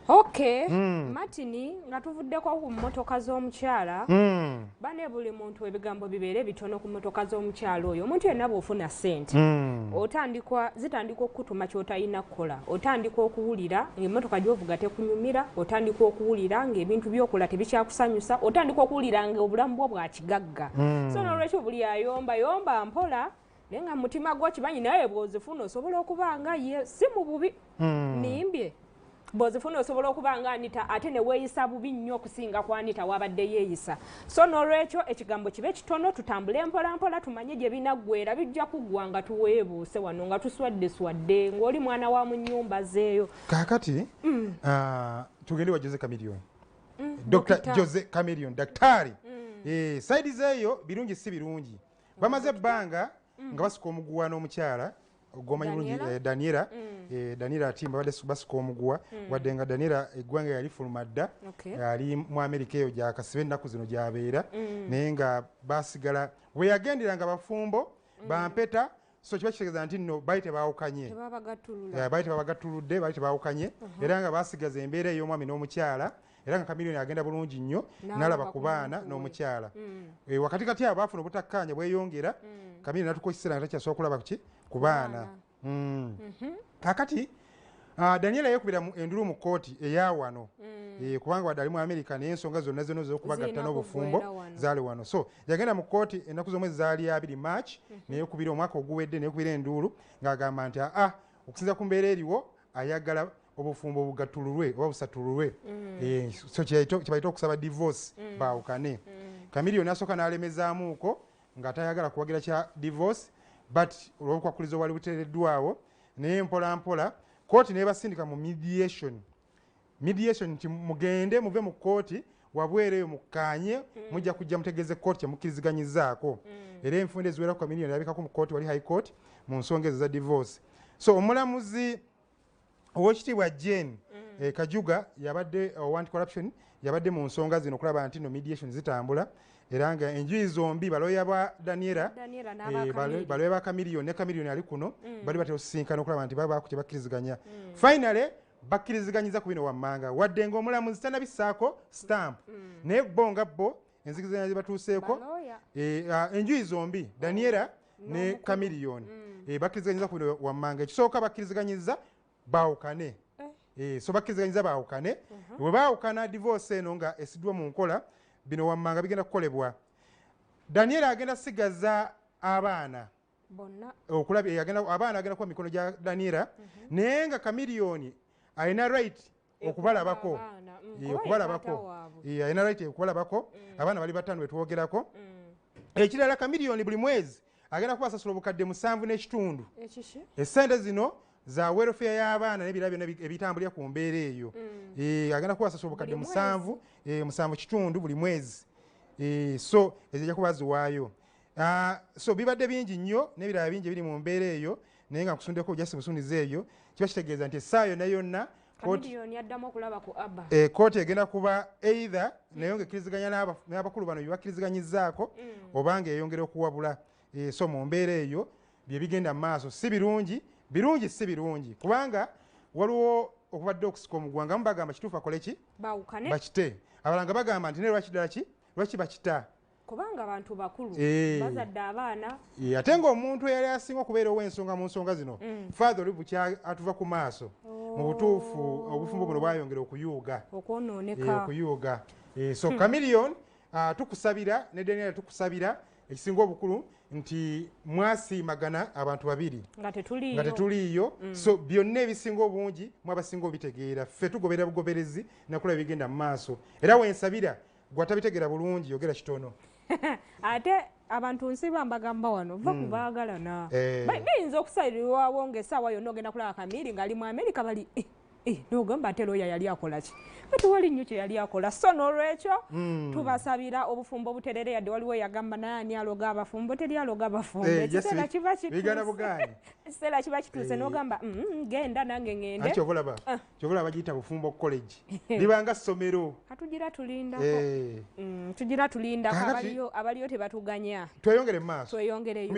Okay. Martini nga tuvuddeko ku mmotoka z'omukyala. Bane buli muntu ebigambo bibeere bitono ku mmotoka z'omukyala oyo. Omuntu yenna bw'ofuna ssente. Zitandika okutuma ky'otalina kukola. Otandika okuwulira ng'emmotoka gy'ovuga tekunyumira. Otandika okuwulira ng'ebintu by'okola tebikyakusanyusa. Otandika okuwulira ng'obulamu bwo bwa kigagga. So n'olwekyo buli ayomba mpola. Naye nga mutima gwo kimanyi naye bw'ozifuna osobola okuba nga ye si mu bubi. Nimbye. Bw'ozifuna osobola okuba nga Anita ate ne weeyisa bubi nnyo okusinga ku Anita wabadde yeeyisa. So n'olwekyo ekigambo kibe kitono tutambule mpola tumanye gye binaggwera bijja kuggwa nga tuweebuuse wano nga tuswadde ng'oli mwana wa mu nnyumba zeeyo. Kaakati tugende wa Jose Chameleone. Dr. Jose Chameleone, daktari. Saidi zeeyo birungi si birungi. Bamaze ebbanga nga basuka omuguwa n'omukyala ogomanyi bulungi Daniela atimba badde basuka omuguwa wadde nga Daniela eggwanga yali fuluma dda ali mu Amerika eyo gyakasiba ennaku zino gy'abeera naye nga basigala we yagendera nga bafumbo bampeta so kiba kitegeeza nti nno baali tebaawukanye baali tebabagattuludde baali tebaawukanye era nga basigaza embeera ey'omwami n'omukyala era nga Chameleone agenda bulungi nnyo n'alaba ku baana n'omukyala wakatikati abo baafuna obutakkaanya bweyongera Chameleone natuko ekiseera nga takyasobola kulaba ku baana. Kakati Daniela yeekubira endulu mu kkooti eya wano kubanga wadde ali mu Amerika naye ensonga zonna z'okubagatta n'obufumbo zaali wano. So yagenda mu kkooti ennaku z'omwezi zaali 2 March neyeekubira omwaka oguwedde neyeekubira endulu ng'agamba nti okusinza ku mbeera eriwo ayagala obufumbo bugattululwe oba busatululwe. So kibayita okusaba divorce baawukane. Chameleone asooka n'alemezaamuuko nga tayagala kuwagira kya divorce but olw'okwakuliza wali buteereddwawo naye mpola kooti n'ebasindika mu mediation nti mugende muve mu kooti wabwereyo mukkaanye mujja kujja mutegeeze kooti kyemukkiriziganyizzaako era enfunda eziwera ku Chameleone yalabikako mu kooti wali high court mu nsonga ezo za divorce. So omulamuzi Oweekitiibwa Jane Kajuga yabadde anti corruption yabadde mu nsonga zino okulaba nti no mediation zitambula era nga enjuyi zombi baloya bwa Daniela baloya ba Chameleone ne Chameleone ali kuno bali batesinkana okulaba nti baba kye bakkiriziganya. Finally bakkiriziganyiza ku bino wammanga wadde ng'omulamuzi tanabissaako stamp naye bonga bo enzikiziganya ze batuuseeko enjuyi zombi Daniela ne Chameleone bakkiriziganyiza ku bino wammanga. Ekisooka bakkiriziganyiza baawukane. So bakkiriziganyiza baawukane bwe baawukana divorce eno nga esiddwa mu nkola bino wammanga bigenda kukolebwa. Daniela agenda sigaza abaana okulaba abaana agenda kuba mikono gya Daniela naye nga Chameleone alina right okubalabako alina right okubalabako abaana bali batano betwogerako. Ekirala Chameleone buli mwezi agenda kubasasula obukadde 7.5 essente zino za welfare y'abaana n'ebirala byonna ebitambulira ku mbeera eyo. Agenda kubasasula obukadde 7.5 buli mwezi. So ezijja kuba ziwaayo. So bibadde bingi nnyo n'ebirala bingi ebiri mu mbeera eyo naye nga nkusundeko Justice Busuniza eyo kiba kitegeeza nti essaayo yonna kooti egenda kuba either naye ng'ekkiriziganya n'abakulu bano bye bakkiriziganyizzaako oba ng'eyongera okuwabula. So mu mbeera eyo bye bigenda mu maaso si birungi si birungi kubanga waliwo okubadde okusika omugwanga mu bagamba kituufu akole ki bakite abalanga bagamba nti ne lwaki bakita kubanga abantu bakulu bazadde abaana ate ng'omuntu eyali asinga okubeera ow'ensonga mu nsonga zino father oli bukya atuva ku maaso mu butuufu obufumbo buno bwayongera okuyuuga. So Chameleone tukusabira ne Daniela tukusabira ekisinga obukulu nti mwasiimagana abantu babiri nga tetuliiyo. So byonna ebisinga obungi mwabasinga obitegeera ffe tugobera bugoberezi nakulaba bigenda mu maaso era wensabira gwatabitegeera bulungi yogera kitono. Ate abantu nsiba mbagamba wano va kubaagalana biyinza okusalirwawo ng'essaawa yonna ogenda kulaba Chameleone ng'ali mu Amerika bali n'ogamba ate looya yali akola ki tewali nnyo kye yali akola. So n'olwekyo tubasabira obufumbo buterere yadde waliwo yagamba naani aloga abafumbo teri aloga abafumbo ekiseera kiba kituuse n'ogamba genda nange ngende kyobalaba bagiyita bufumbo college libanga ssomero tugira tulindako abaliyo tebatuganya tweyongere mu maaso tweyongereyo.